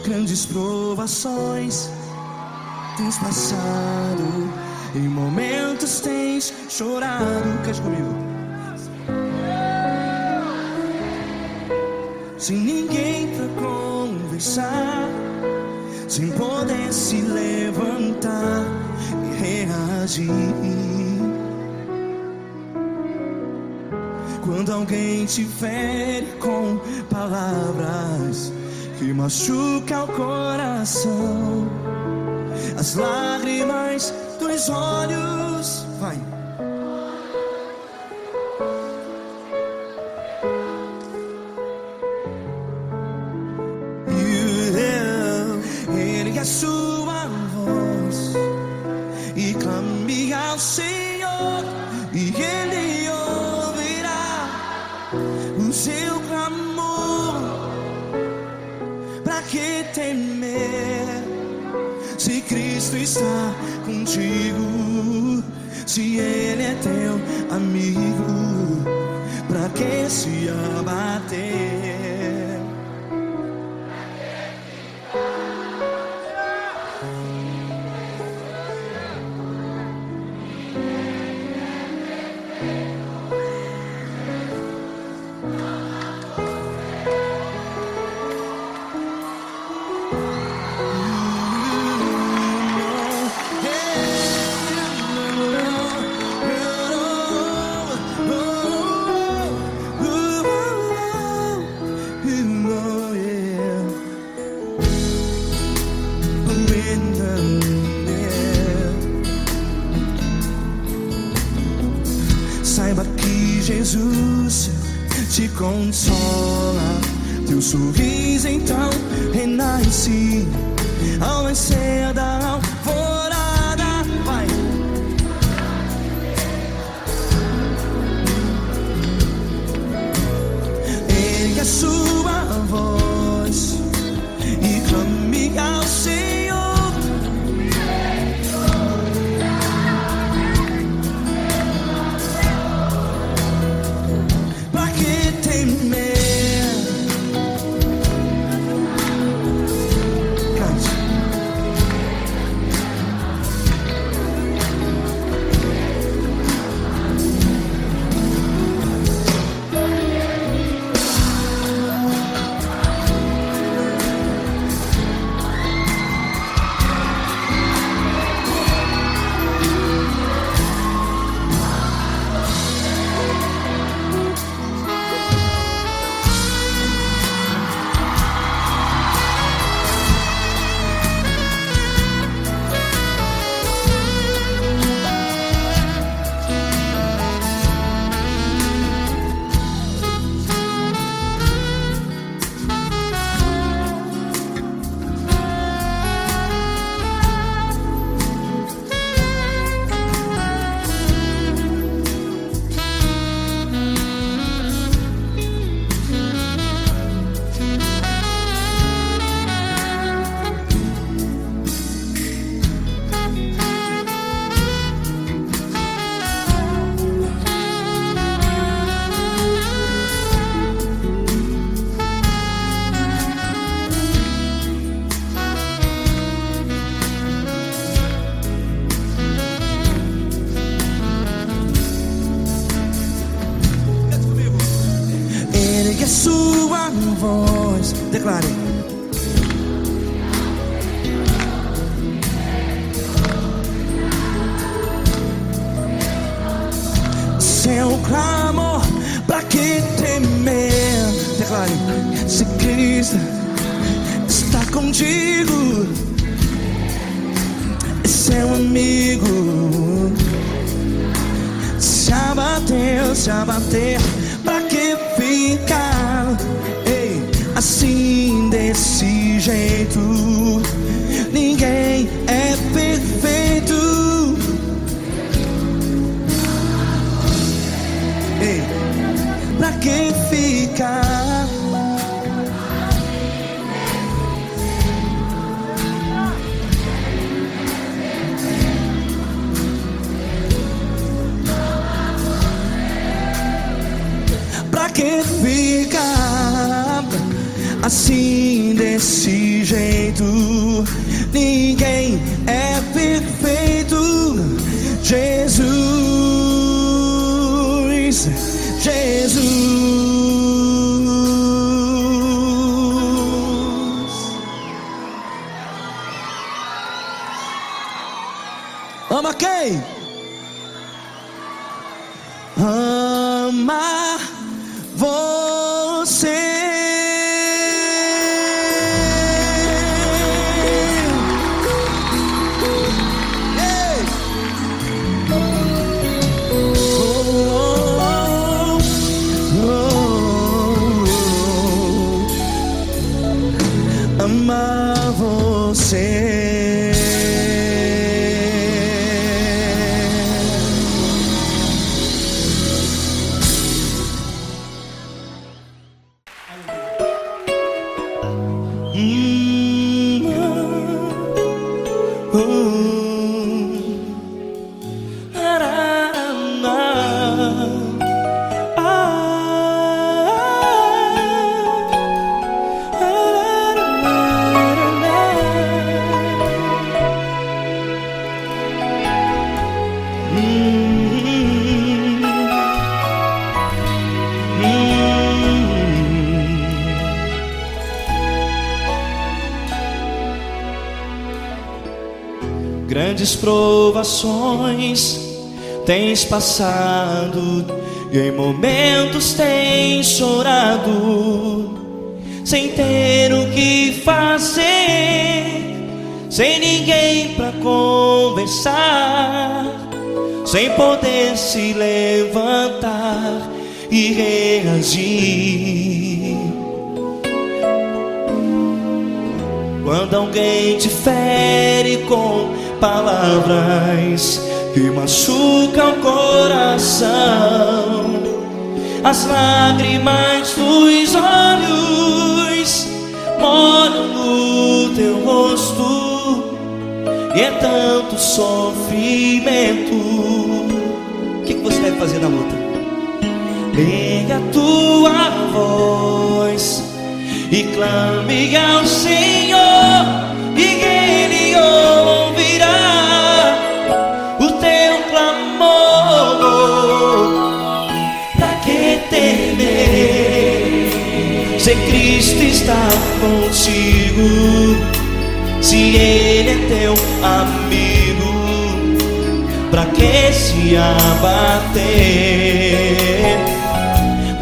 Grandes provações tens passado, em momentos tens chorado. Cante comigo. Sem ninguém pra conversar, sem poder se levantar e reagir. Quando alguém te fere com palavras que machuca o coração, as lágrimas dos olhos, vai. Ergue a sua voz e clame ao Senhor, e Ele ouvirá o seu clamor. Pra que temer, se Cristo está contigo? Se Ele é teu amigo, pra que se abater? Saiba que Jesus te consola, teu sorriso então renasce ao nascer da alvorada. Vai. Ergue a sua voz e clame ao Senhor. A sua voz, declare. Seu clamor, pra que temer? Declare. Se Cristo está contigo, é seu amigo. Se abater, pra que ficar, ei, assim desse jeito? Ninguém é perfeito. Ei, pra que ficar? Pra pra que ficar assim desse jeito? Ninguém é perfeito. Jesus, Jesus. Ama quem? Ama você. Ei! Ama você. Grandes provações tens passado, e em momentos tens chorado, sem ter o que fazer, sem ninguém pra conversar, sem poder se levantar e reagir. Quando alguém te fere com palavras que machucam o coração, as lágrimas dos olhos molham no teu rosto, e é tanto sofrimento. O que você deve fazer na luta? Pega a tua voz e clame ao Senhor, e Ele ouvirá o teu clamor. Pra que temer, se Cristo está contigo, se Ele é teu amigo? Pra que se abater?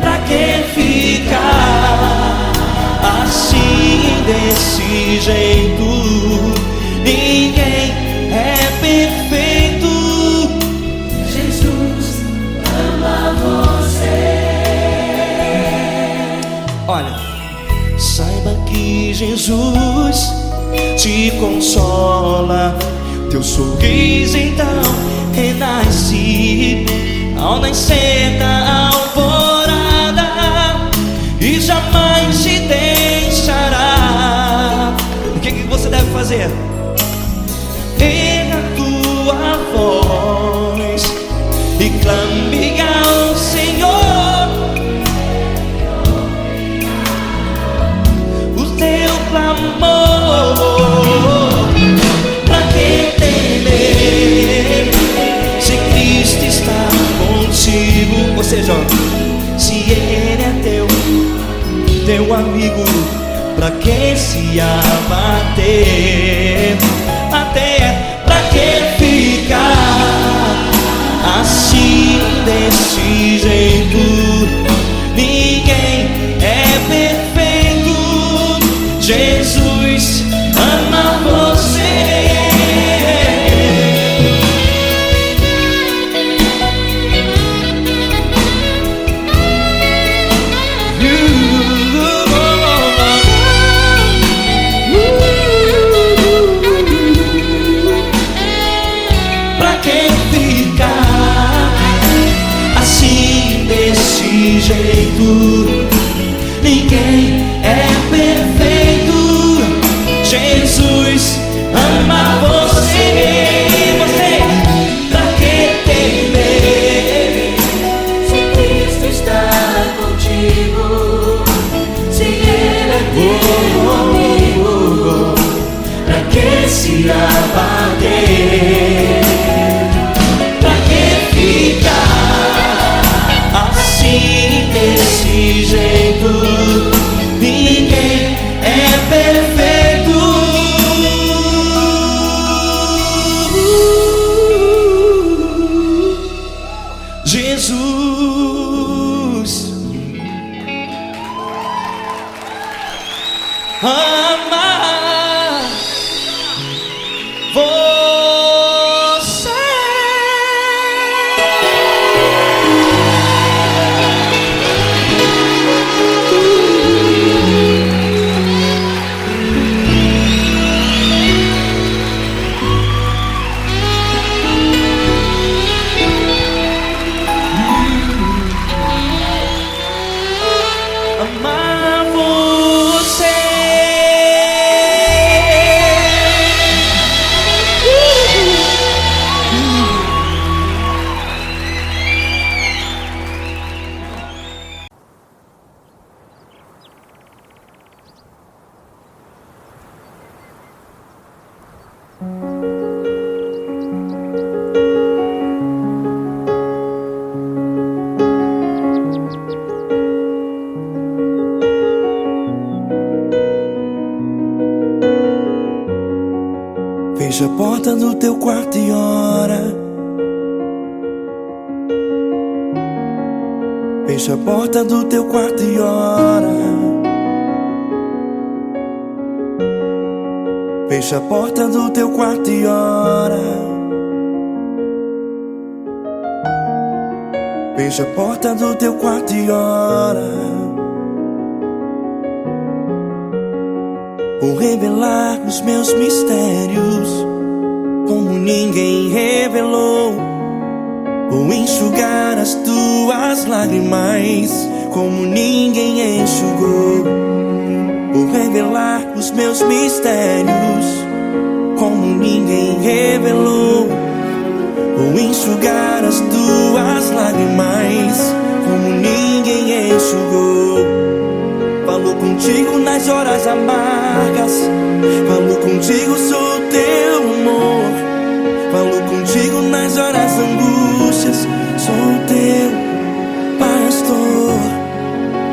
Pra que ficar assim desse jeito? Ninguém é perfeito. Jesus ama você. Olha, saiba que Jesus te consola, teu sorriso então renasce ao nascer da alvorada, e jamais te deixará. O que você deve fazer? Erga a tua voz e clame ao Senhor, o teu clamor. Pra que temer, se Cristo está contigo? Ou seja, se Ele é teu amigo, pra que se abater? Até pra que ficar assim desse jeito? Ninguém é perfeito. Jesus ama você. Jeito, ninguém é perfeito. Jesus ama você. Você, pra que temer, Se Cristo está contigo, amar você. Amar você. Fecha a porta do teu quarto e ora. Fecha a porta do teu quarto e ora. Fecha a porta do teu quarto e ora. Fecha a porta do teu quarto e ora. Vou revelar os meus mistérios como ninguém revelou. Vou enxugar as tuas lágrimas como ninguém enxugou. Vou revelar os meus mistérios como ninguém revelou. Vou enxugar as tuas lágrimas como ninguém enxugou. Falo contigo nas horas amargas, falo contigo, sou teu amor. Falo contigo nas horas angústias, sou teu pastor.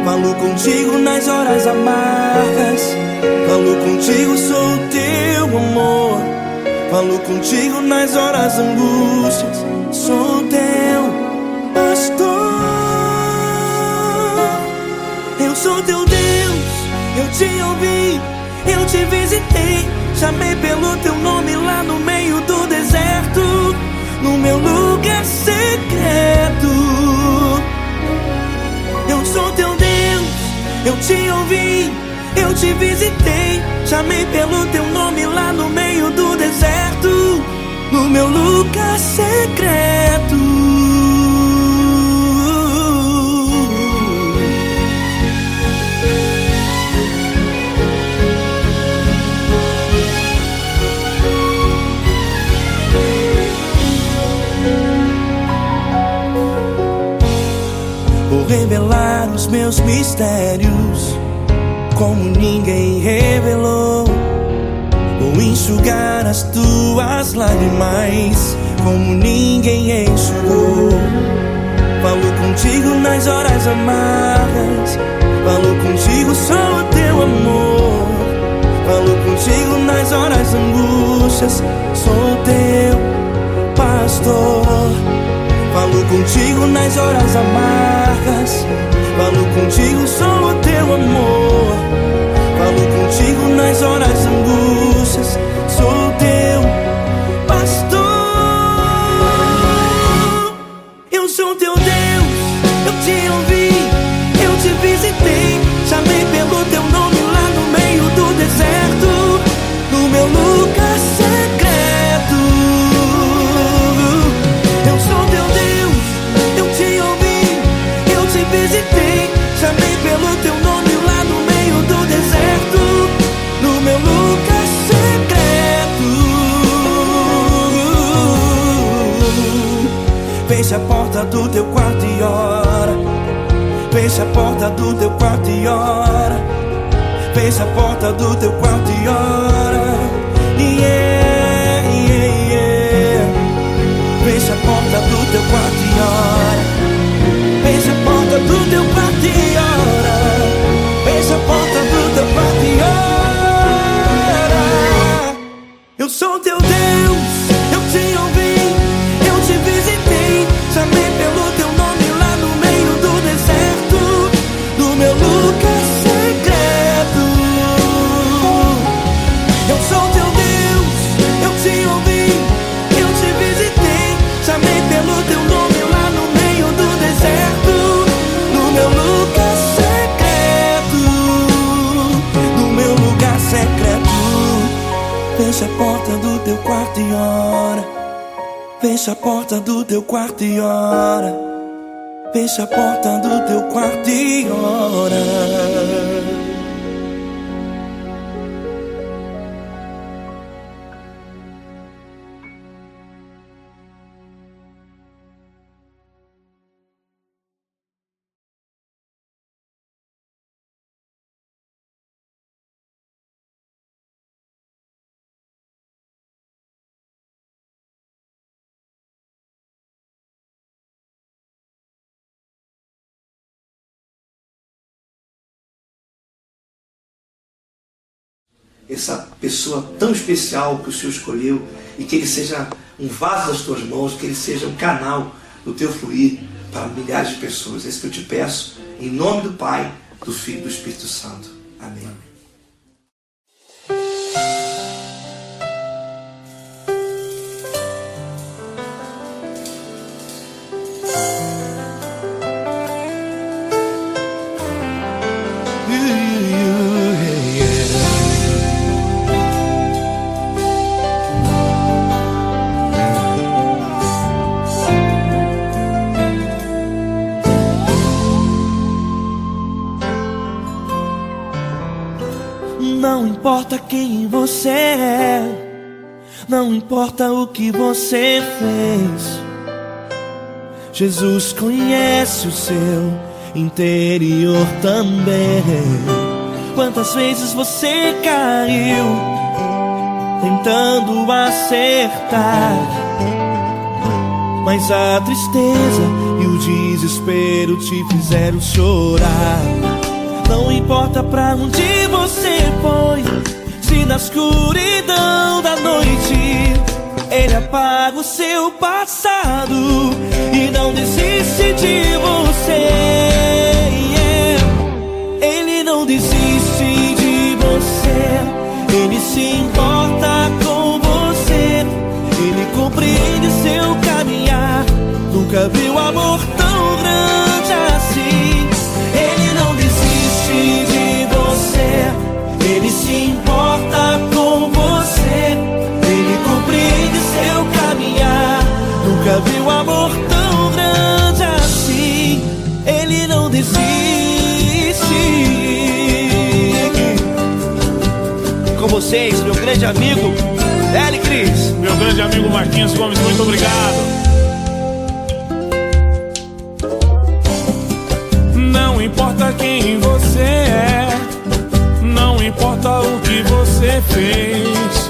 Falo contigo nas horas amargas, falo contigo, sou teu amor. Falo contigo nas horas angústias, sou teu pastor. Eu sou teu Deus, eu te ouvi, eu te visitei. Chamei pelo teu nome lá no meio do deserto, no meu lugar secreto. Eu sou teu Deus, eu te ouvi, eu te visitei. Chamei pelo teu nome lá no meio do deserto, no meu lugar secreto. Vou revelar os meus mistérios como ninguém revelou. Vou enxugar as tuas lágrimas como ninguém enxugou. Falo contigo nas horas amargas, falo contigo, sou teu amor. Falo contigo nas horas angústias, sou teu pastor. Falo contigo nas horas amargas, falo contigo, sou o teu amor. Falo contigo nas horas angústias, sou teu pastor. Eu sou teu Deus, eu te ouvi, eu te visitei. Chamei pelo teu nome lá no meio do deserto, no meu lugar secreto. Eu sou teu Deus, eu te ouvi, eu te visitei. Chamei pelo teu nome lá no meio do deserto, no meu lugar secreto. Fecha a porta do teu quarto e ora. Fecha a porta do teu quarto e ora. Fecha a porta do teu quarto e ora. Yeah, yeah, yeah. Fecha a porta do teu quarto e ora. Fecha a porta do teu quarto e ora. Fecha a porta do teu quarto e ora. Eu sou teu Deus, eu te ouvi, eu te visitei. Chamei pelo teu nome lá no meio do deserto, no meu lugar secreto. Fecha a porta do teu quarto e ora. Fecha a porta do teu quarto e ora. Fecha a porta do teu quarto e ora. Essa pessoa tão especial que o Senhor escolheu, e que ele seja um vaso das tuas mãos, que ele seja um canal do teu fluir para milhares de pessoas. É isso que eu te peço, em nome do Pai, do Filho e do Espírito Santo. Amém. Não importa quem você é, não importa o que você fez, Jesus conhece o seu interior também. Quantas vezes você caiu tentando acertar, mas a tristeza e o desespero te fizeram chorar. Não importa pra onde você foi, se na escuridão da noite Ele apaga o seu passado e não desiste de você. Ele não desiste de você, Ele se importa com você, Ele compreende seu caminhar. Nunca viu amor tão grande assim. Ele não desiste de você, Ele se importa com você, Ele compreende seu caminhar. Nunca viu amor tão grande assim. Ele não desiste. Com vocês, meu grande amigo L. Cris. Meu grande amigo Marquinhos Gomes, muito obrigado. Não importa quem você é, não importa o que você fez,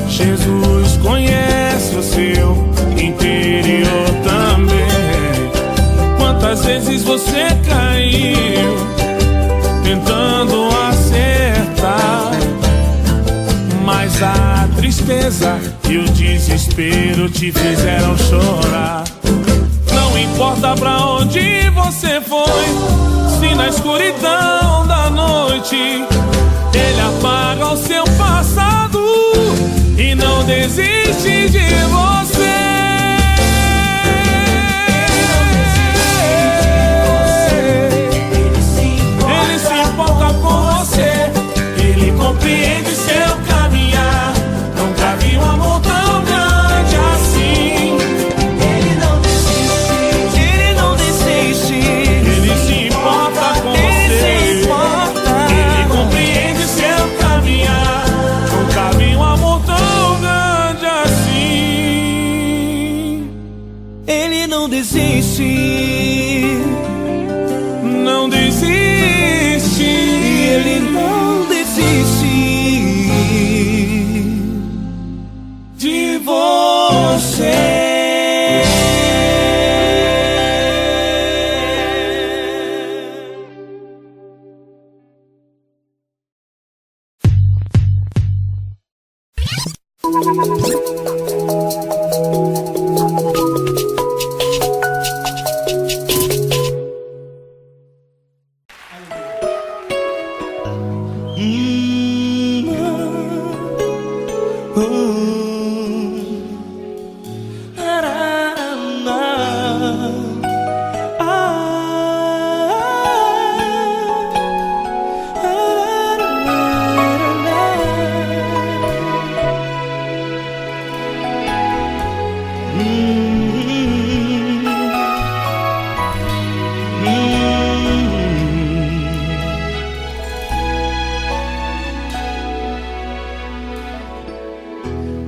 Jesus conhece o seu interior também. Quantas vezes você caiu tentando acertar, mas a tristeza e o desespero te fizeram chorar. Não importa pra onde você foi, se na escuridão da noite Ele apaga o seu passado e não desiste de você. Ele se importa com você, Ele compreende seu caminhar. Nunca vi um amor tão grande assim. Ele não desiste, Ele não desiste. Ele se importa com você, Ele compreende seu caminhar. Nunca vi um amor tão grande assim. Ele não desiste, Não desiste. Ele não desiste De você.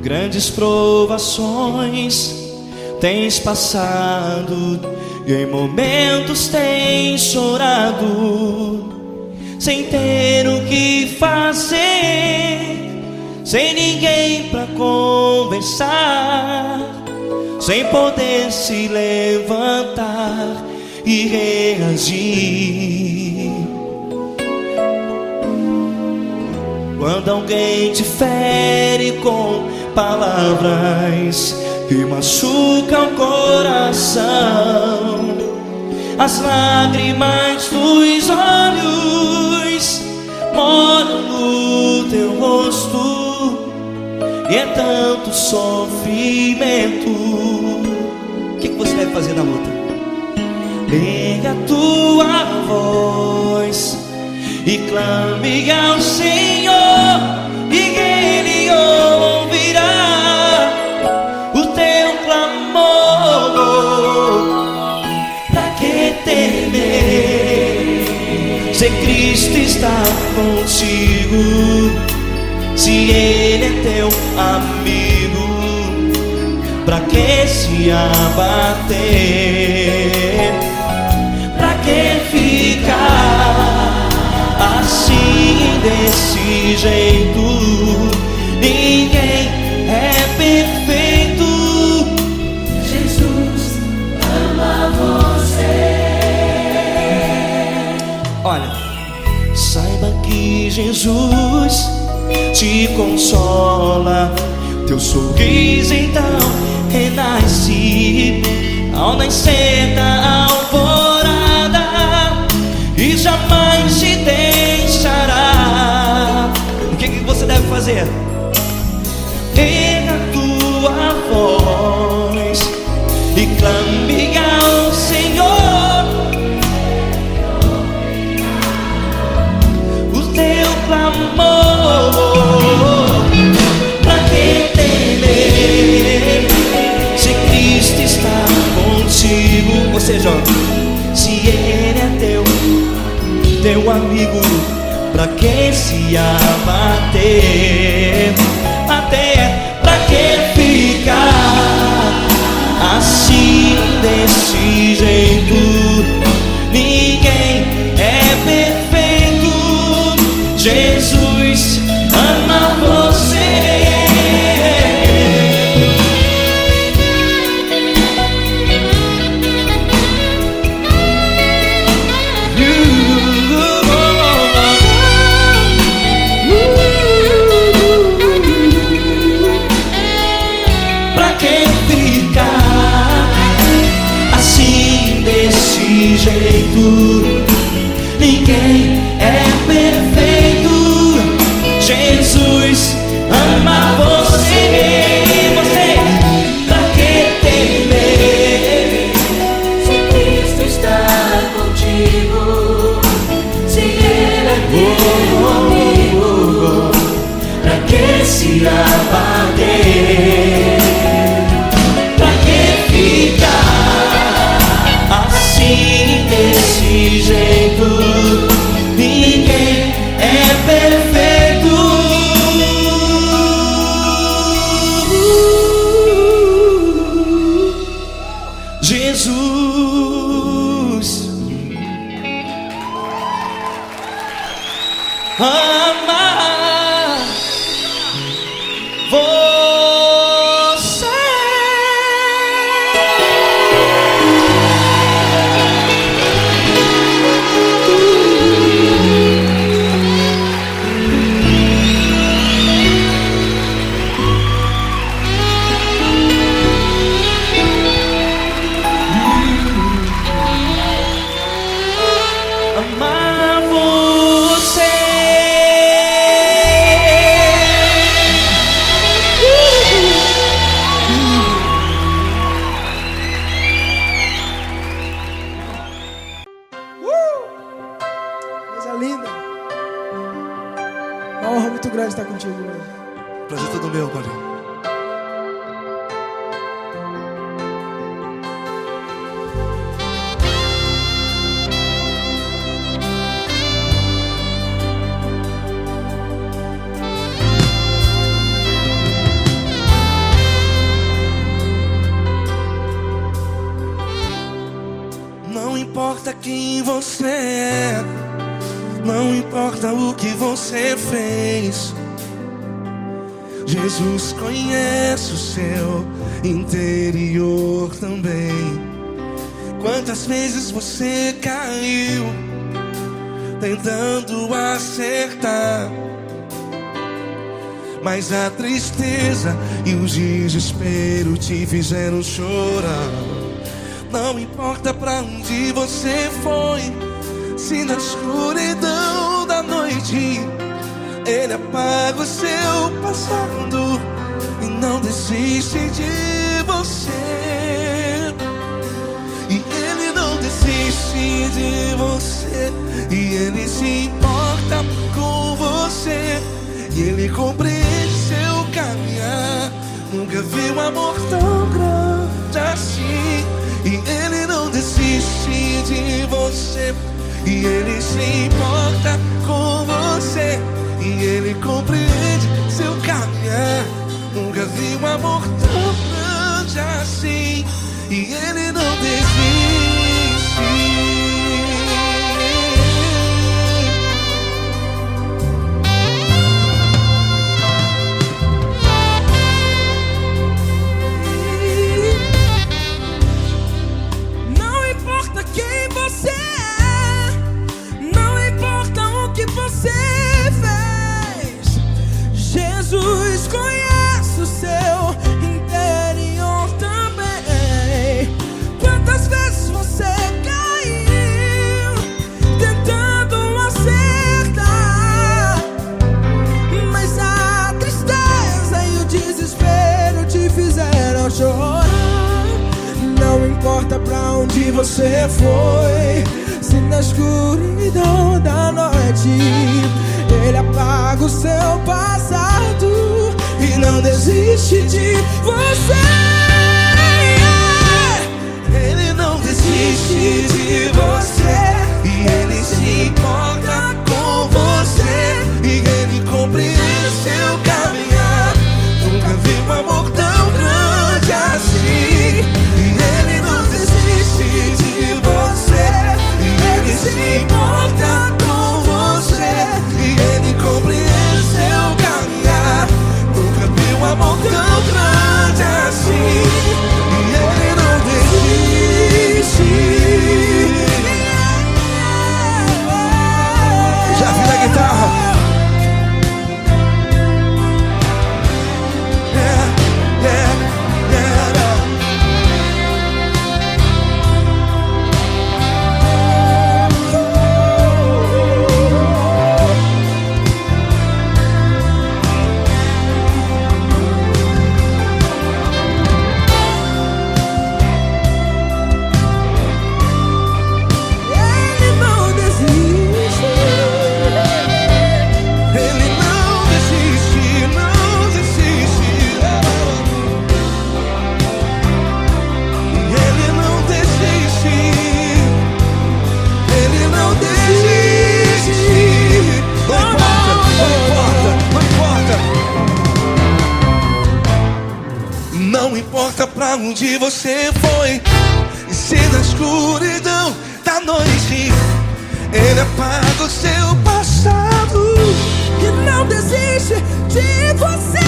grandes provações tens passado, e em momentos tens chorado, sem ter o que fazer, sem ninguém pra conversar, sem poder se levantar e reagir. Quando alguém te fere com palavras que machucam o coração, as lágrimas dos olhos moram no teu rosto, e é tanto sofrimento. O que você deve fazer na luta? Erga a tua voz e clame ao Senhor, e Ele ouvirá o teu clamor. Pra que temer, se Cristo está contigo, se Ele é teu amigo? Pra que se abater? Pra que ficar assim, desse jeito? Ninguém é perfeito. Jesus ama você. Olha, saiba que Jesus te consola, teu sorriso então renasce ao nascer da alvorada, e jamais te deixará. O que você deve fazer? Erga a tua voz e clame ao Senhor, o teu clamor. Pra que temer, se Cristo está contigo? Ou seja, se Ele é teu amigo, pra que se abater? Até pra que ficar assim, desse jeito? Ninguém é perfeito. Jesus ama você. Ninguém é perfeito. Jesus ama você. Você, pra que temer, Se Cristo está contigo, se Ele é teu amigo, pra que se abater? Pra que ficar assim, desse jeito? Ninguém é perfeito. Jesus ama você. Amar você. Coisa linda. Uma honra muito grande estar contigo hoje. Prazer todo meu, Paulinho. é, não importa o que você fez. Jesus conhece o seu interior também. Quantas vezes você caiu tentando acertar, mas a tristeza e o desespero te fizeram chorar. Não importa pra onde você foi, se na escuridão da noite Ele apaga o seu passado e não desiste de você. E Ele não desiste de você, e Ele se importa com você, e Ele compreende seu caminhar. Nunca vi um amor tão grande assim. E Ele não desiste de você, e Ele se importa com você, e Ele compreende seu caminhar. Nunca vi um amor tão grande assim. E Ele não desiste. Não importa quem você é, não importa o que você fez, Jesus conhece o seu interior também. Quantas vezes você caiu tentando acertar, mas a tristeza e o desespero te fizeram chorar. Não importa pra onde você foi, se na escuridão da noite Ele apaga o seu passado e não desiste de você. Ele não desiste de você, e Ele se importa com você, e Ele compreende seu caminhar. Nunca vi um amor tão grande assim. E Ele não desiste de você, e Ele se importa com você, e Ele compreende seu caminhar. Nunca vi um amor tão grande assim. E Ele não desiste. Já vi na guitarra. Ele não desiste. Ele não desiste, não desiste. Ele não desiste. Ele não desiste. Não importa, não importa, não importa. Não importa pra onde você foi, e se na escuridão da noite Ele apaga o seu passado E não desiste de você.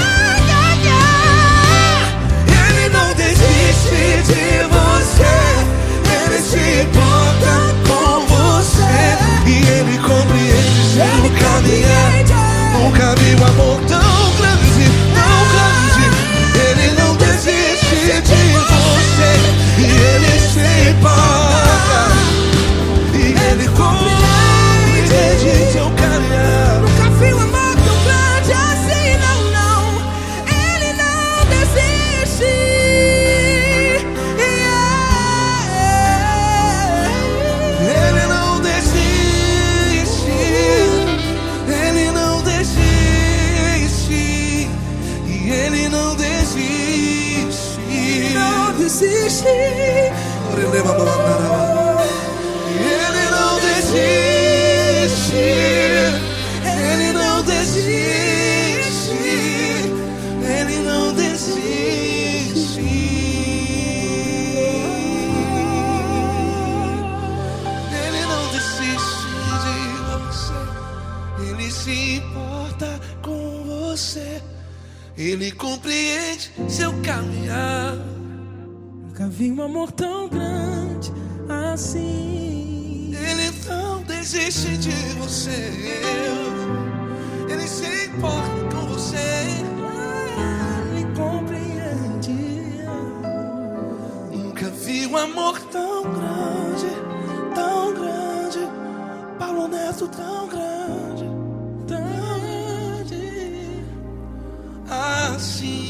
Ele não desiste de você, Ele se importa com você, e Ele compreende seu caminhar. Nunca vi um amor tão grande, tão grande. Ele não desiste de você, e Ele se importa, e Ele compreende se importa com você. Ele compreende seu caminhar. Nunca vi um amor tão grande assim. Ele não desiste de você. Ele se importa com você. Ele compreende. Nunca vi um amor tão grande, tão grande. Paulo Neto tão grande, tão grande assim.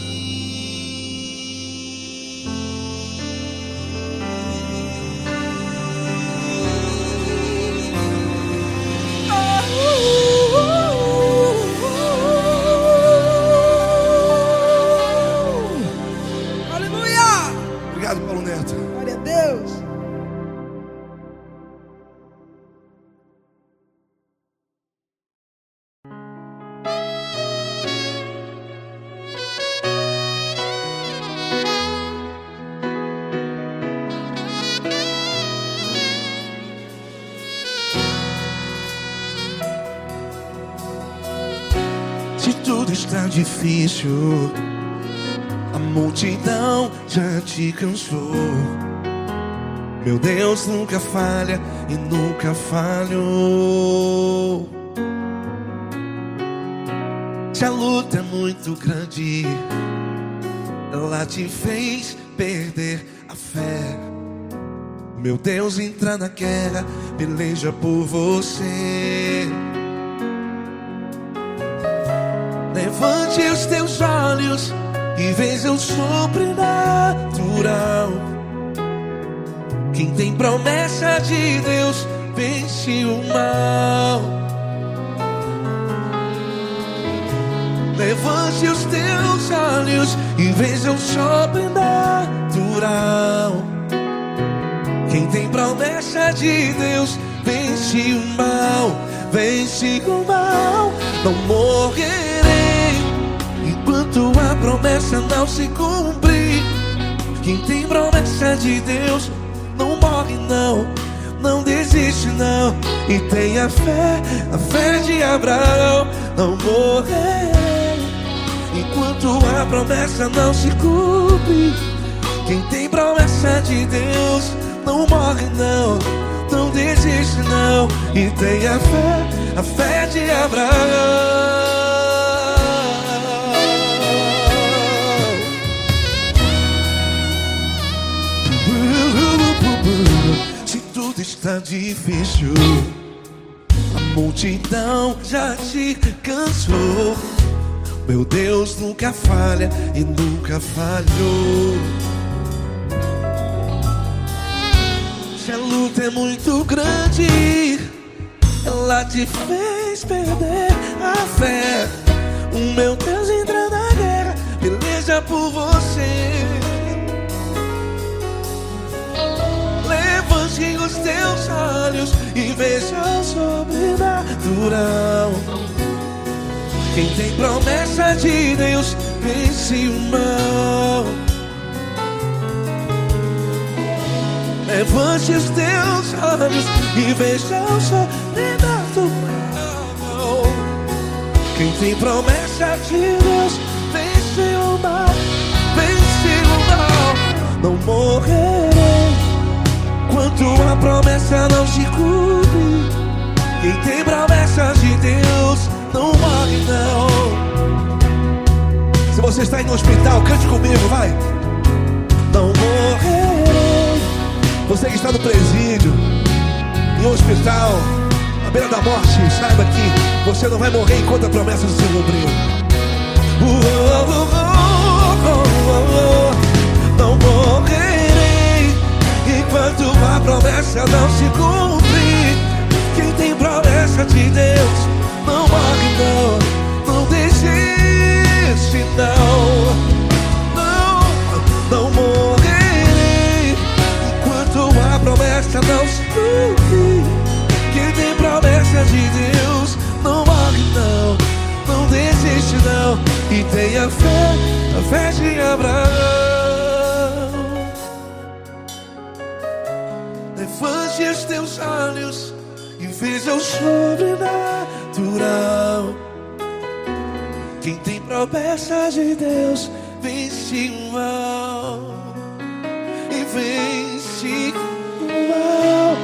Aleluia! Obrigado, Paulo Neto. Glória a Deus. Se tudo está difícil, a multidão já te cansou. Meu Deus nunca falha e nunca falhou. Se a luta é muito grande, ela te fez perder a fé. Meu Deus entra na guerra, peleja por você. Levante os teus olhos e veja o sobrenatural. Quem tem promessa de Deus vence o mal. Levante os teus olhos e veja o sobrenatural. Quem tem promessa de Deus vence o mal. Vence o mal. Não morrerei enquanto a promessa não se cumprir. Quem tem promessa de Deus não morre não, não desiste não. E tenha a fé de Abraão. Não morrerei enquanto a promessa não se cumpre. Quem tem promessa de Deus não morre não, não desiste não. E tenha a fé de Abraão. Se tudo está difícil, a multidão já te cansou. Meu Deus nunca falha e nunca falhou. Se a luta é muito grande, ela te fez perder a fé. O meu Deus entra na guerra, peleja por você. Levante os teus olhos e veja o sobrenatural. Quem tem promessa de Deus vence o mal. Levante os teus olhos e veja o sobrenatural. Quem tem promessa de Deus vence o mal. Vence o mal. Não morrerei enquanto a promessa não se cumpre. Quem tem promessa de Deus não morre não. Se você está aí no hospital, cante comigo, vai. Não morrerei. Você que está no presídio, em um hospital, à beira da morte, saiba que você não vai morrer enquanto a promessa não se cumprir. Não morrerei enquanto a promessa não se cumprir. Quem tem promessa de Deus não morre não, não desiste não. Não morrerei enquanto a promessa não se cumprir. Quem tem promessa de Deus não morre não, não desiste não. E tenha a fé de Abraão. Levante os teus olhos e veja o sobrenatural. Quem tem promessas de Deus vence o mal. E vence o mal.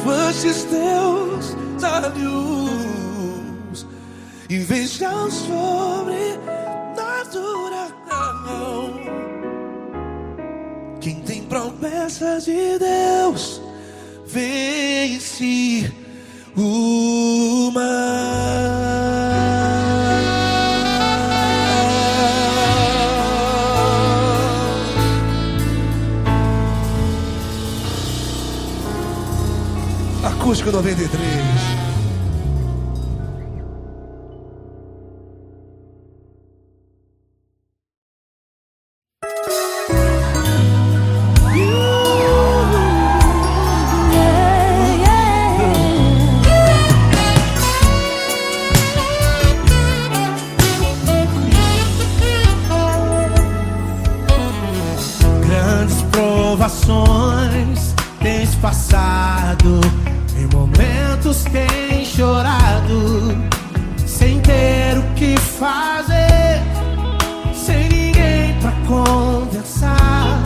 Levante os teus olhos e veja o sobrenatural. Quem tem promessas de Deus vence o mal. Acústico 93. Grandes provações tens passado, em momentos tem chorado, sem ter o que fazer, sem ninguém pra conversar,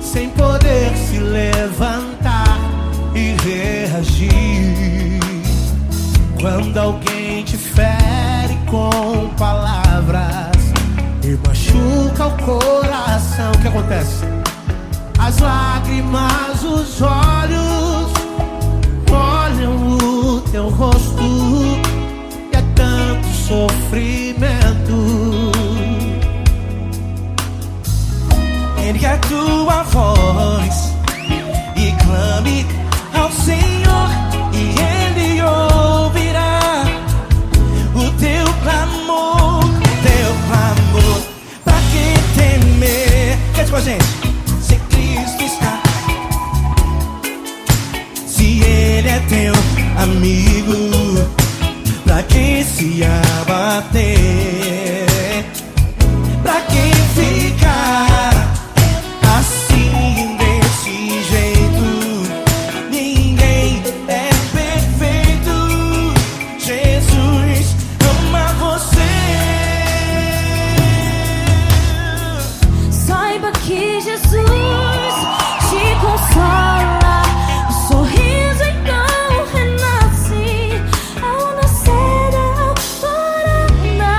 sem poder se levantar e reagir. Quando alguém te fere com palavras e machuca o coração, o que acontece? As lágrimas, os olhos olham o teu rosto e é tanto sofrimento. Ergue a tua voz e clame ao Senhor, e Ele ouvirá o teu clamor, pra que temer? Cante com a gente. Se Cristo está, se Ele é teu amigo, pra que se abater? Pra que ficar assim desse jeito? Ninguém é perfeito. Jesus ama você. Saiba que Jesus te consola. O sorriso então renasce ao nascer da aurora na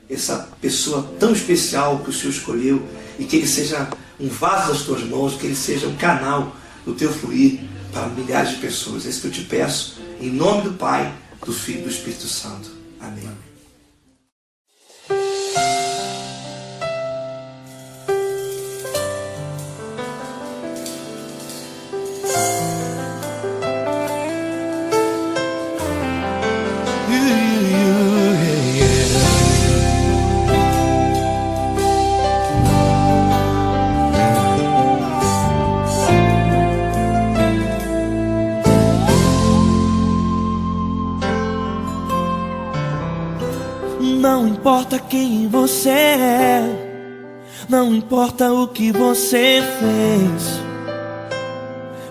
essa pessoa tão especial que o Senhor escolheu e que ele seja um vaso das tuas mãos, que ele seja um canal do teu fluir para milhares de pessoas. É isso que eu te peço, em nome do Pai, do Filho e do Espírito Santo. Amém. Não importa quem você é, não importa o que você fez,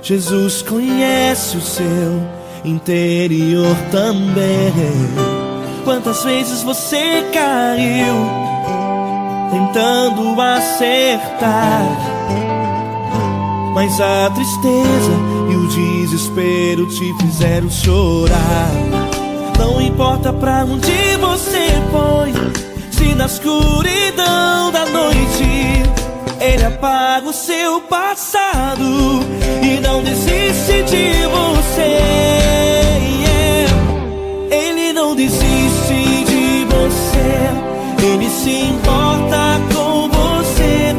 Jesus conhece o seu interior também. Quantas vezes você caiu tentando acertar, mas a tristeza e o desespero te fizeram chorar. Não importa pra onde você foi, se na escuridão da noite Ele apaga o seu passado e não desiste de você. Ele não desiste de você, Ele se importa com você,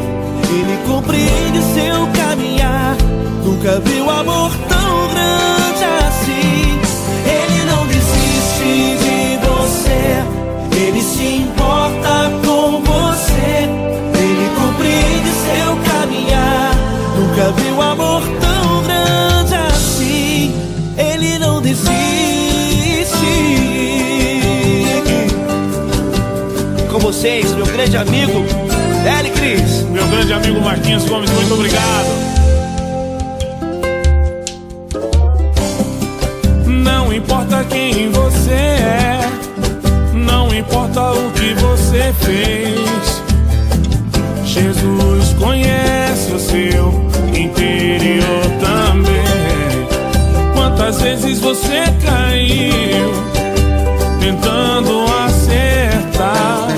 Ele compreende seu caminhar. Nunca viu amor tão grande assim. Ele não desiste de você, Ele se importa com você, Ele compreende seu caminhar. Nunca viu amor tão grande assim. Ele não desiste. Com vocês, meu grande amigo Eli Cris. Meu grande amigo Marquinhos Gomes, muito obrigado. Não importa quem você é, não importa o que você fez, Jesus conhece o seu interior também. Quantas vezes você caiu tentando acertar,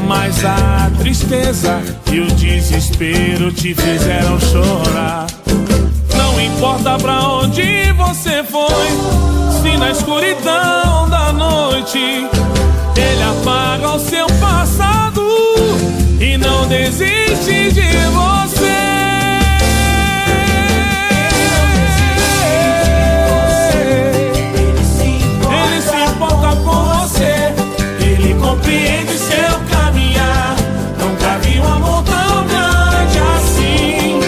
mas a tristeza e o desespero te fizeram chorar. Não importa pra onde você foi, se na escuridão da noite Ele apaga o seu passado e não desiste de você. Ele se importa com você, Ele compreende seu caminhar. Nunca vi um amor tão grande assim.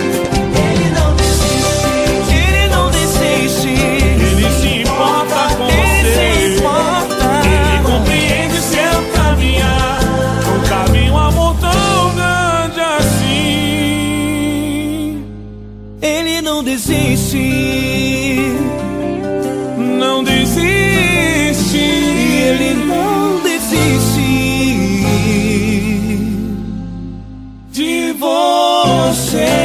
Ele não desiste, Ele não desiste. Ele se importa com você, Ele compreende seu caminhar. Nunca vi um amor tão grande assim. Ele não desiste, não desiste. Ele não desiste de você.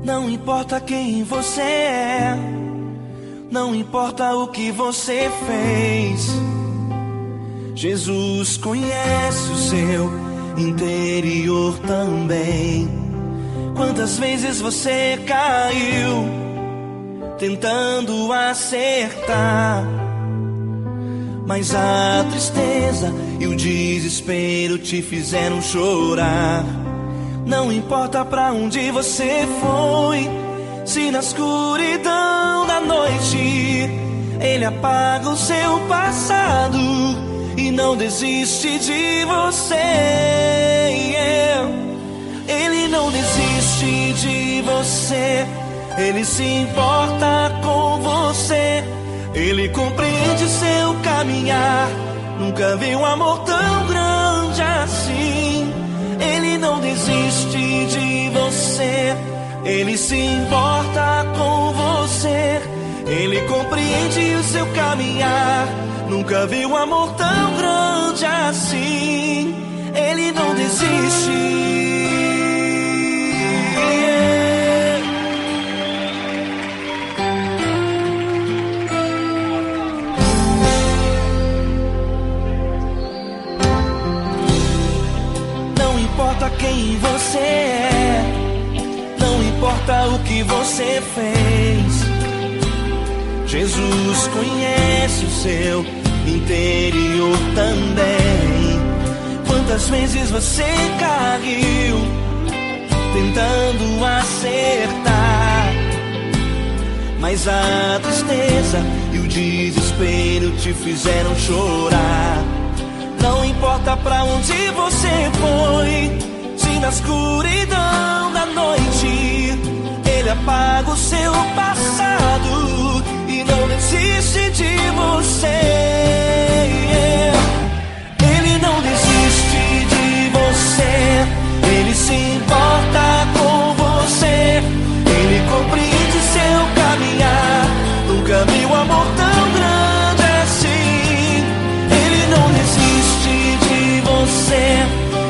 Não importa quem você é, não importa o que você fez, Jesus conhece o seu interior também. Quantas vezes você caiu tentando acertar, mas a tristeza e o desespero te fizeram chorar. Não importa pra onde você foi, se na escuridão da noite Ele apaga o seu passado e não desiste de você. Ele não desiste de você. Ele se importa com você. Ele compreende seu caminhar. Nunca vi um amor tão grande assim. Ele não desiste de você. Ele se importa com você. Ele compreende o seu caminhar. Nunca vi um amor tão grande assim. Ele não desiste. Não importa quem você é, não importa o que você fez, Jesus conhece o seu interior também. Quantas vezes você caiu tentando acertar, mas a tristeza e o desespero te fizeram chorar. Não importa pra onde você foi, se na escuridão da noite Ele apaga o seu passado e não desiste de você. Ele não desiste de você. Ele se importa com você. Ele compreende seu caminhar. Nunca vi um amor tão grande assim. Ele não desiste de você.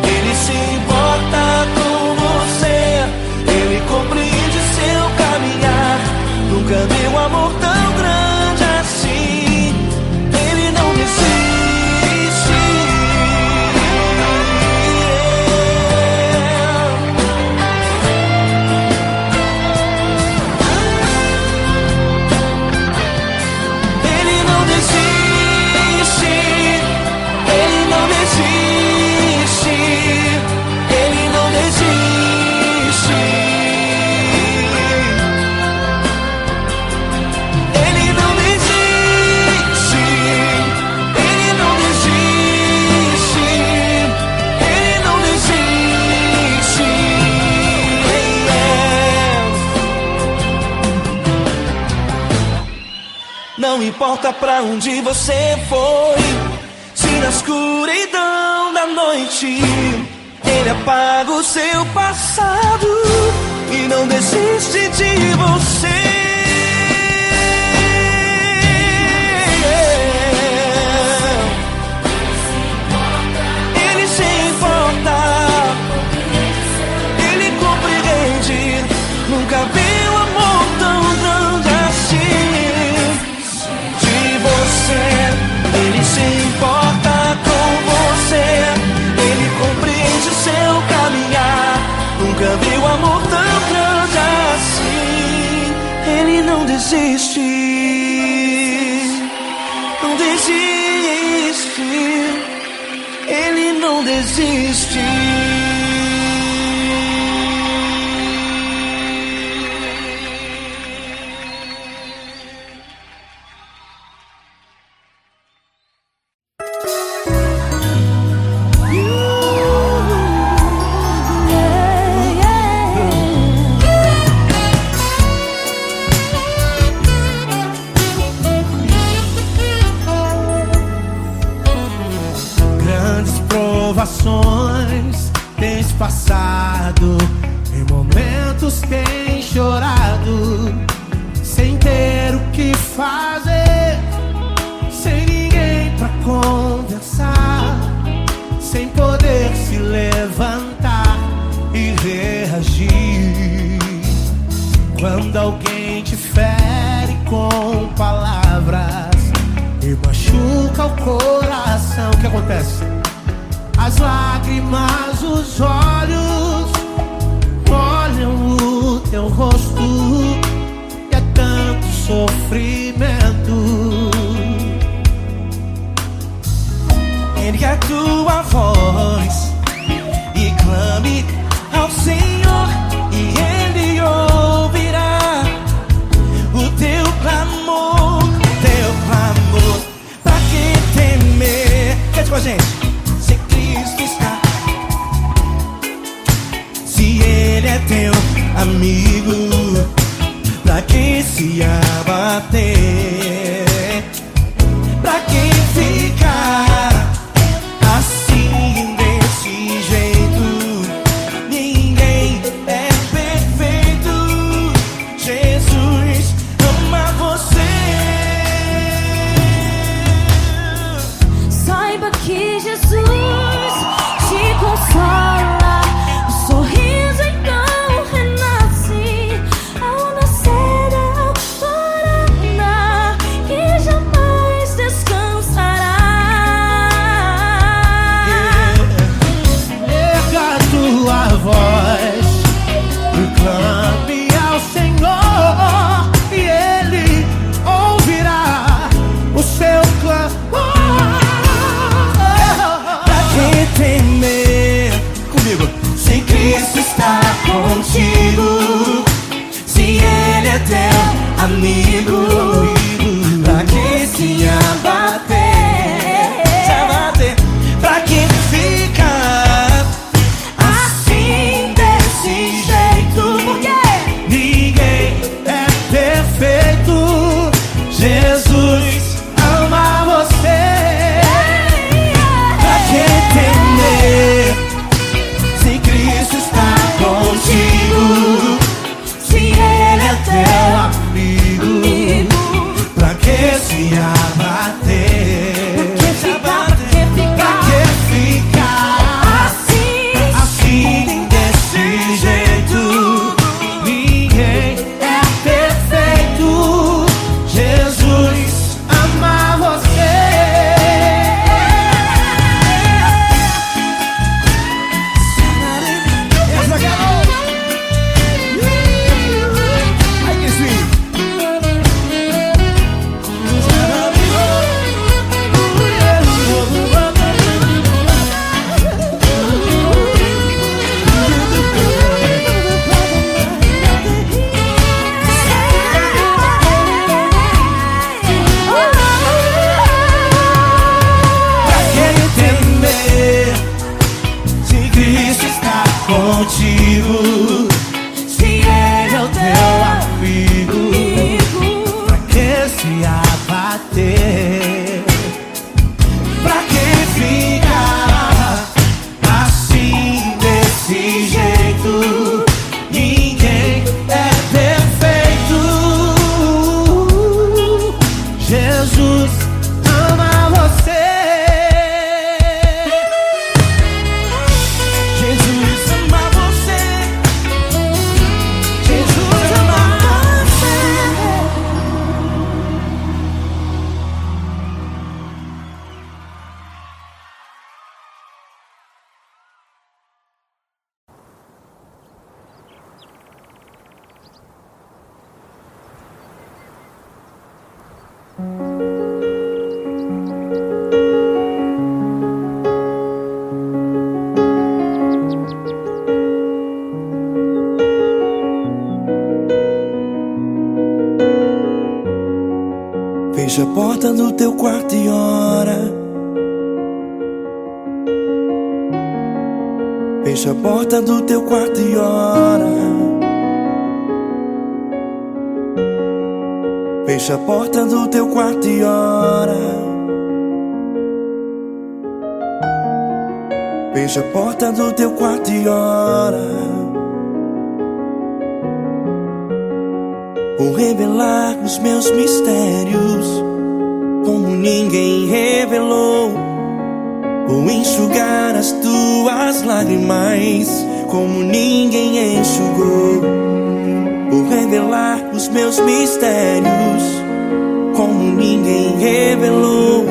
Ele se importa com você. Ele compreende seu caminhar. Nunca vi um amor tão grande assim. Ele não desiste. Ele não desiste. Ele não desiste. Ele não desiste. Ele não desiste. Ele não desiste. Ele não desiste. Não importa pra onde você foi, se na escuridão da noite Ele apaga o seu passado e não desiste de você. Ele se importa. Ele compreende. Nunca vi um amor tão grande assim. De você. Ele se importa com você. Ele compreende seu caminhar. Nunca vi um amor tão grande assim. Ele não desiste. Não desiste. Ele não desiste. Grandes provações tens passado, em momentos tens chorado, sem ter o que fazer, sem ninguém pra conversar, sem poder se levantar e reagir. Quando alguém te fere com palavras e machuca o coração, o que acontece? As lágrimas, os olhos molham o teu rosto e é tanto sofrimento. Ergue a tua voz e clame ao Senhor e Ele ouvirá o teu clamor, teu amigo, pra quem se abater, pra quem ficar assim desse jeito. Ninguém é perfeito. Jesus ama você. Saiba que Jesus te consola. O sorriso então renasce ao nascer da alvorada e jamais descansará. Erga a tua voz, clame ao Senhor e Ele ouvirá o seu clamor. Pra que temer? Comigo. Se Cristo está contigo, se Ele é teu amigo, pra que se abater? Pra que ficar assim desse jeito? Porque ninguém é perfeito. Jesus ama você. Pra que temer? Se Cristo está contigo, se Ele é teu amigo, pra que se abater? Pra que ficar assim desse jeito? Ninguém é perfeito. Jesus ama você. Ai, que sweet. Pra que temer? Se Cristo está contigo, se Ele é o teu amigo, pra que se abater? Pra que ficar assim desse jeito? Ninguém é perfeito. Jesus ama você. Jesus ama você. Jesus ama você. Fecha a porta do teu quarto e ora. Fecha a porta do teu quarto e ora. Fecha a porta do teu quarto e ora. Fecha a porta do teu quarto e ora. Vou revelar os meus mistérios como ninguém revelou. Vou enxugar as tuas lágrimas como ninguém enxugou. Vou revelar os meus mistérios como ninguém revelou.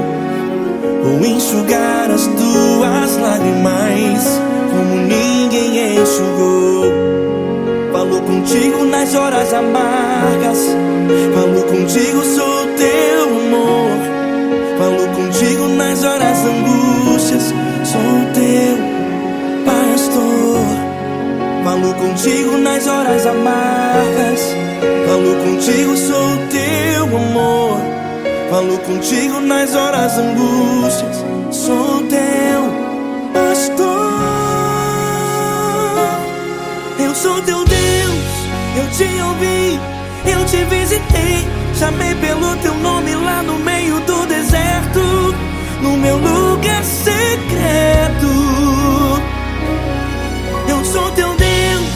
Vou enxugar as tuas lágrimas como ninguém enxugou. Falo contigo nas horas amargas, falo contigo, sou teu amor. Falo contigo nas horas angústias, sou teu pastor. Falo contigo nas horas amargas, falo contigo, sou teu amor. Falo contigo nas horas angústias, sou teu pastor. Eu sou teu Deus, eu te ouvi, eu te visitei. Chamei pelo teu nome lá no meio do deserto, no meu lugar secreto. Eu sou teu Deus,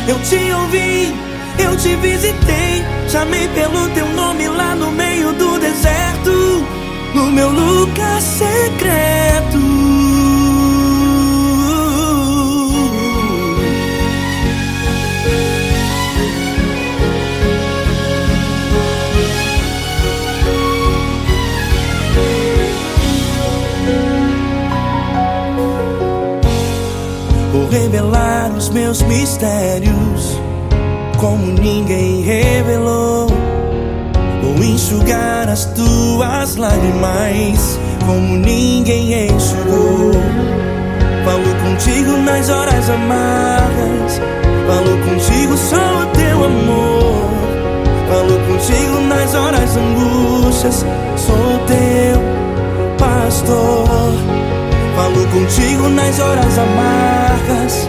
eu te ouvi, eu te visitei. Chamei pelo teu nome lá no meio do deserto, no meu lugar secreto. Vou revelar os meus mistérios como ninguém revelou. Vou enxugar as tuas lágrimas como ninguém enxugou. Falo contigo nas horas amargas, falo contigo só o teu amor. Falo contigo nas horas angústias, sou teu pastor. Falo contigo nas horas amargas,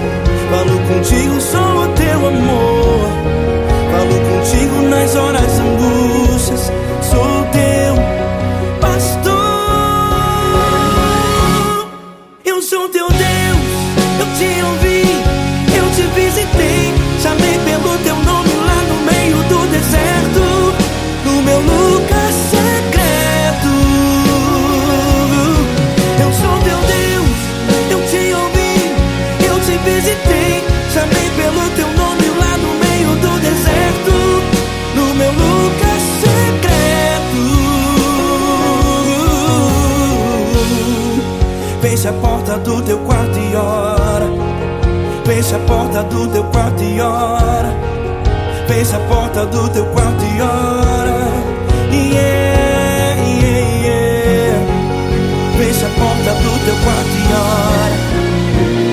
falo contigo só o teu amor. Falo contigo nas horas angústias, sou teu pastor. Eu sou teu Deus, eu te ouvi, eu te visitei. Chamei pelo teu nome lá no meio do deserto, no meu lugar secreto. Eu sou teu Deus, eu te ouvi, eu te visitei. Chamei pelo teu nome lá no meio do deserto, no meu lugar secreto. Fecha a porta do teu quarto e ora. Fecha a porta do teu quarto e ora. Fecha a porta do teu quarto e ora. Yeah, yeah, yeah. Fecha a porta do teu quarto e ora.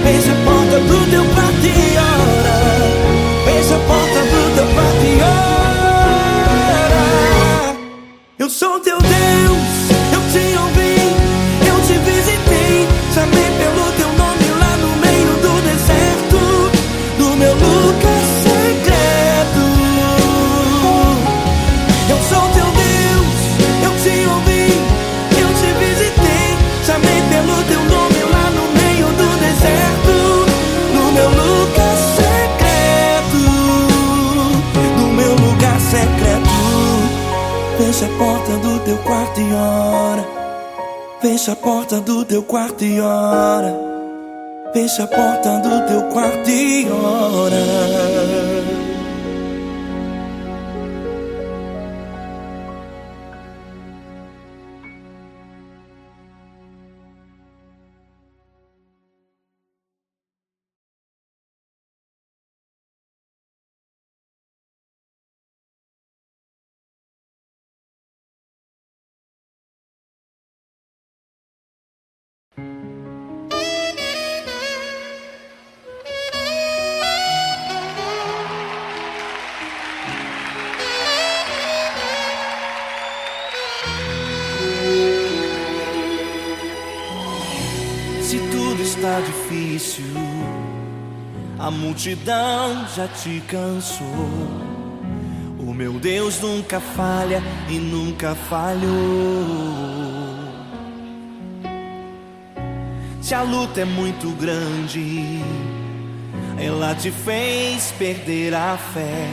Fecha a porta do teu quarto e ora. Fecha a porta do teu quarto e ora. Eu sou teu Deus, eu te ouvi, eu te visitei. Chamei pelo teu nome lá no meio do deserto, no meu lugar secreto. Eu sou teu Deus, eu te ouvi, eu te visitei. Chamei pelo teu nome lá no meio do deserto, no meu lugar secreto, no meu lugar secreto. Fecha a porta do teu quarto e ora. Fecha a porta do teu quarto e ora. Fecha a porta do teu quarto e ora. Se tudo está difícil, a multidão já te cansou. O meu Deus nunca falha e nunca falhou. Se a luta é muito grande, ela te fez perder a fé.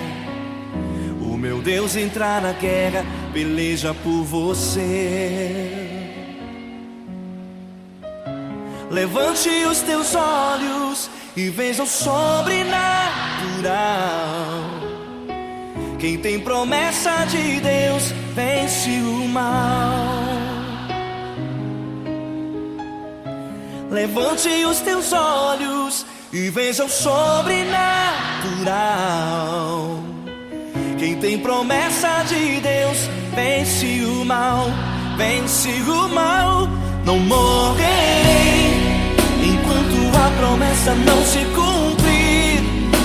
O meu Deus entra na guerra, peleja por você. Levante os teus olhos e veja o sobrenatural. Quem tem promessa de Deus vence o mal. Levante os teus olhos e veja o sobrenatural. Quem tem promessa de Deus vence o mal, vence o mal. Não morrerei enquanto a promessa não se cumprir.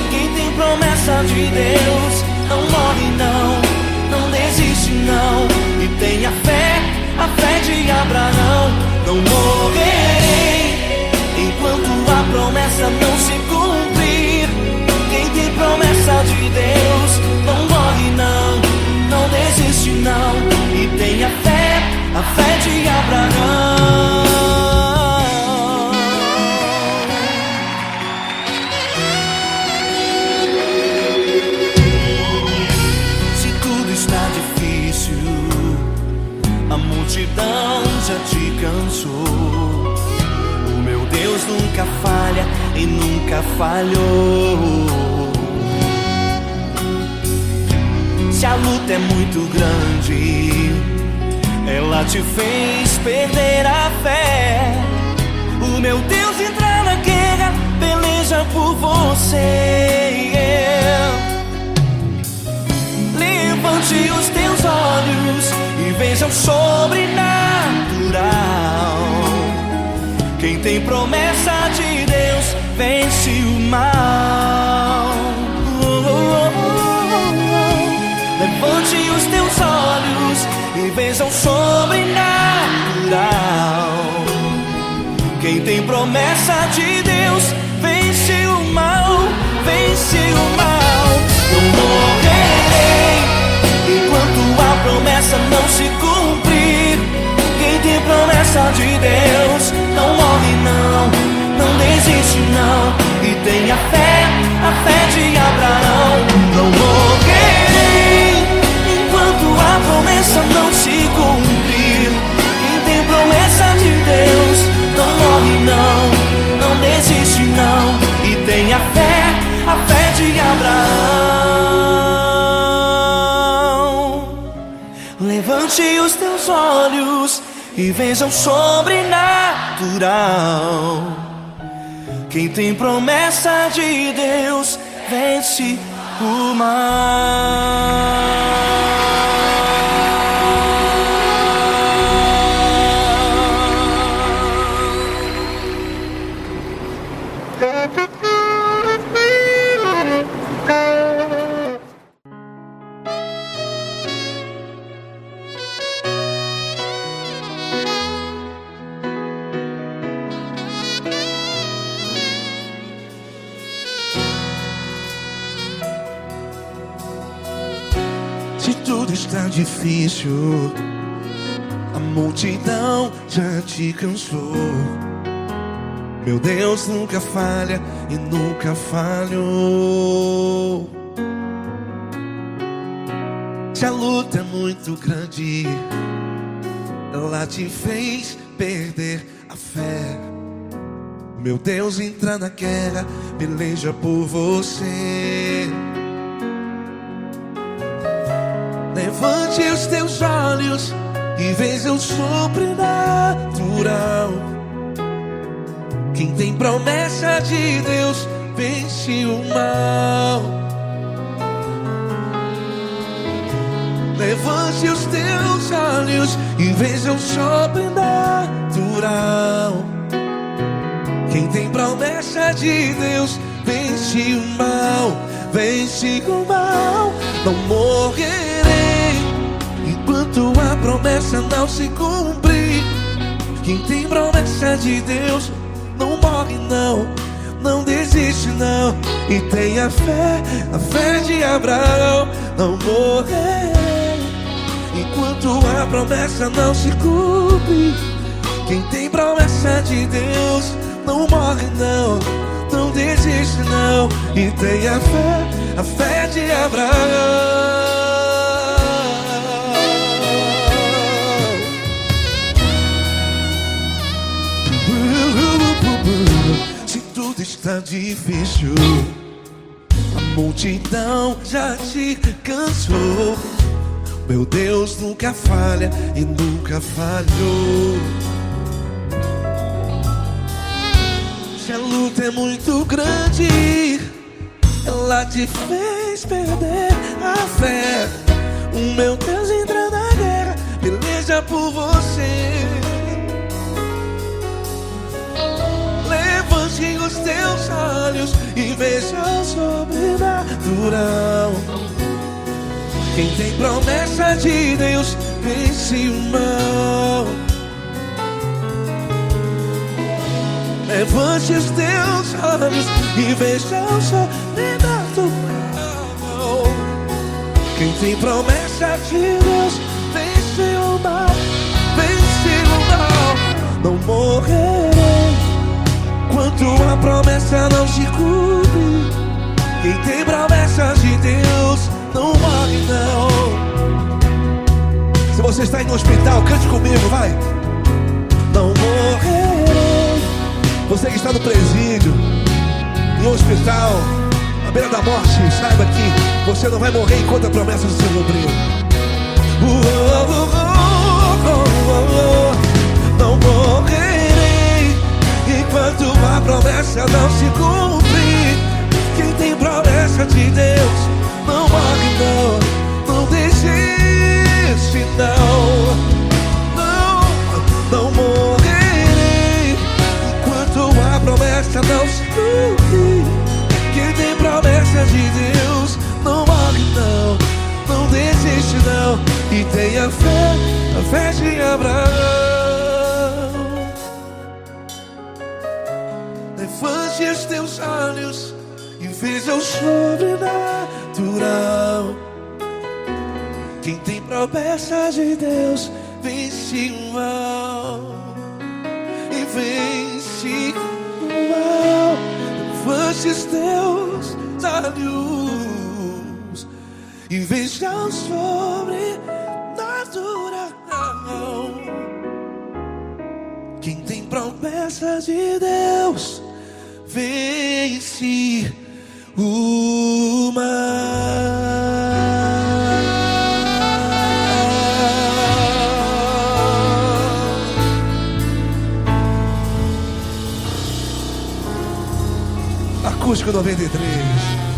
Quem tem promessa de Deus não morre não, não desiste não. E tenha fé, a fé de Abraão. Não morrerei enquanto a promessa não se cumprir. Quem tem promessa de Deus a fé de Abraão. Se tudo está difícil, a multidão já te cansou. O meu Deus nunca falha e nunca falhou. Se a luta é muito grande, ela te fez perder a fé. O meu Deus entra na guerra, peleja por você. Levante os teus olhos e veja o sobrenatural. Quem tem promessa de Deus vence o mal. Levante os teus olhos e veja o sobrenatural. Quem tem promessa de Deus vence o mal, vence o mal. Não morrerei enquanto a promessa não se cumprir. Quem tem promessa de Deus não morre não, não desiste não. E tenha fé, a fé de Abraão. Não morrerei enquanto a promessa não se cumprir. Quem tem promessa de Deus não morre não, não desiste não. E tenha fé, a fé de Abraão. Levante os teus olhos e veja o sobrenatural. Quem tem promessa de Deus vence o mal. Se tudo está difícil, a multidão já te cansou. Meu Deus nunca falha e nunca falhou. Se a luta é muito grande, ela te fez perder a fé. Meu Deus entra na guerra, peleja por você. Levante os teus olhos e veja o sobrenatural. Quem tem promessa de Deus vence o mal. Levante os teus olhos e veja o sobrenatural. Quem tem promessa de Deus vence o mal, vence o mal. Não morrerei enquanto a promessa não se cumprir. Quem tem promessa de Deus não morre não, não desiste não. E tenha fé, a fé de Abraão. Não morrerei enquanto a promessa não se cumpre. Quem tem promessa de Deus não morre não, não desiste não. E tenha fé, a fé de Abraão. Se tudo está difícil, a multidão já te cansou. Meu Deus nunca falha e nunca falhou. Se a luta é muito grande, ela te fez perder a fé. O meu Deus entra na guerra, peleja por você. Levante os teus olhos e veja o sobrenatural. Quem tem promessa de Deus vence o mal. Levante os teus olhos e veja o sobrenatural. Quem tem promessa de Deus vence o mal, vence não morrerei. Enquanto a promessa não se cumpre, quem tem promessas de Deus não morre não. Se você está em um hospital, cante comigo, vai. Não morrerei. Você que está no presídio, em um hospital, à beira da morte, saiba que você não vai morrer enquanto a promessa não se cumprir. Não morrerei enquanto a promessa não se cumprir. Quem tem promessa de Deus não morre não. Não desiste não morrerei enquanto a promessa não se cumprir. Quem tem promessa de Deus não morre não desiste não. E tenha fé, a fé de Abraão. Levante os teus olhos e veja o sobrenatural. Quem tem promessa de Deus vence o mal e vence o mal. Levante os teus olhos e veja o sobrenatural. Quem tem promessa de Deus vence o mal. Acústico 93.